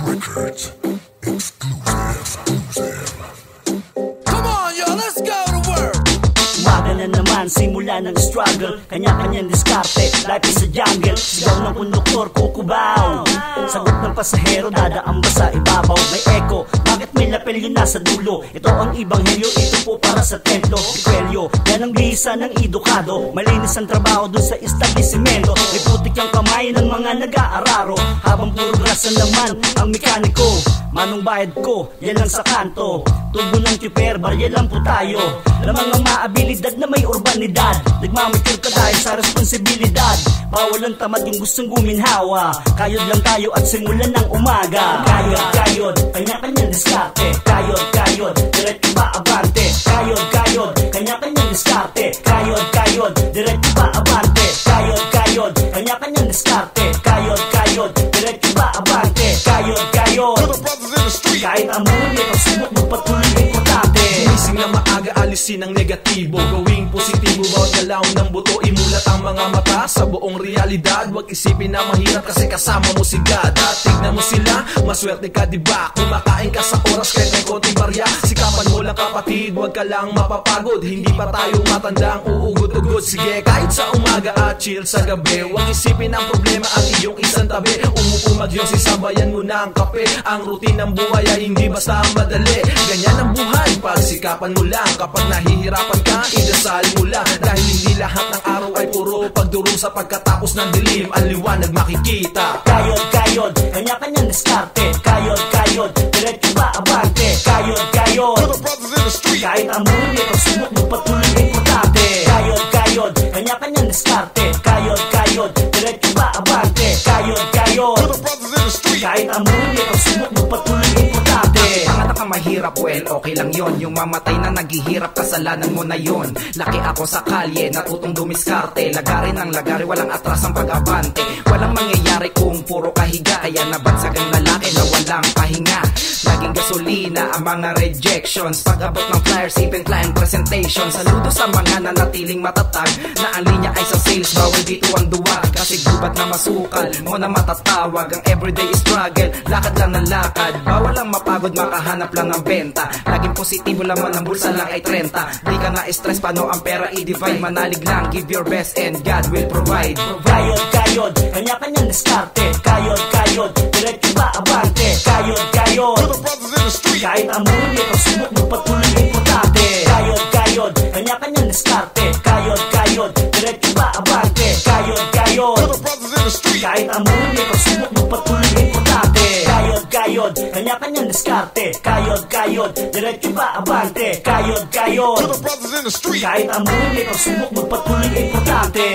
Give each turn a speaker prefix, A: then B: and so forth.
A: Records, exclusive.
B: Come on, yo, let's go to work.
C: Umaga na naman, simula ng struggle. Kanya-kanyang diskarte, life is a jungle. Sigaw ng konduktor, kukubaw. Sagot ng pasahero, dadaan ba sa ibabaw? May echo, bakit may lapel yun nasa dulo? Ito ang ibanghelyo, ito po para sa templo. Kwelyo, yan ang lisa ng edukado. Malinis ang trabaho dun sa establishmento. May putik ang kamay ng mga nag-aararo. Habang puro grasa naman ang mekaniko. Manong bayad ko, yan lang sa kanto. Tubo ng kiper, barya lang po tayo. Lamang ang maabilidad na may urbanidad. Nagmamature ka dahil sa responsibilidad. Bawal ang tamad yung gustong guminhawa. Kayod lang tayo at simulan ng umaga. Kayod, kanya-kanyang diskarte. Kayod, diretso ba abante. Kayod, kanya-kanyang diskarte. Kayod, diretso ba abante. Kayod, kanya-kanyang diskarte. Kayod, diretso ba abante. Kayod. Kahit ang mundo, subok magpatuloy importante.
B: Gumising na maaga, alisin ang negatibo. Gawing positibo, bawat galaw ng buto. Imulat ang mga mata sa buong realidad. Huwag isipin na mahirap kasi kasama mo si God. At tignan mo sila, maswerte ka diba? Kumakain ka sa oras kahit may konting barya. Sikapan mo lang kapatid, huwag ka lang mapapagod. Hindi pa tayo matandang uugod-ugod. Sige, kahit sa umaga at chill sa gabi. Huwag isipin ang problema at iyong isang tabi. Umupo magyosi, sabayan mo na ang kape. Ang routine ng buhay ay hindi basta madali. Ganyan ang buhay, pagsikapan mo lang. Kapag nahihirapan ka, idasal mo lang. Dahil hindi lahat ng araw ay puro pagdurusa. Pagkatapos ng dilim, ang liwanag makikita.
C: Kayod, kanya-kanyang diskarte. Kayod, diretso ba abante. Kayod, kahit ang mundo, subok magpatuloy importante. Kayod, kanya-kanyang diskarte. Kayod, diretso ba abante. Kayod, kahit ang mundo, subok magpatuloy importante.
D: Panganak ka mahirap, well, okay lang yon. Yung mamatay na naghihirap, kasalanan mo na yon. Laki ako sa kalye, natutong dumiskarte. Lagari ng lagari, walang atras ang pag-abante. Walang mangyayari kung puro kahiga. Kaya nabansag ang lalaki na walang pahinga. Laging gasolina ang mga rejections. Pag-abot ng flyers, even client presentation. Saludo sa mga nanatiling matatag, na ang linya ay sa sales, bawal dito ang duwag. Kasi gubat na masukal, mo na matatawag. Ang everyday struggle, lakad lang ng lakad. Bawal lang mapagod, makahanap lang ng benta. Laging positibo lang man, ang bulsa lang ay 30. Di ka na stress, paano ang pera i-divide? Manalig lang, give your best and God will provide.
C: Kayod, kanya-kanyang diskarte. Kayod, diretso ba abante. Kayod, kahit ang mundo, subok magpatuloy importante. Kayod, kanya-kanyang diskarte. Kayod, diretso ba abante. Kayod, kahit ang mundo, subok magpatuloy importante. Kayod, kanya-kanyang diskarte. Kayod, diretso ba abante. Kayod, kahit ang mundo, subok magpatuloy importante.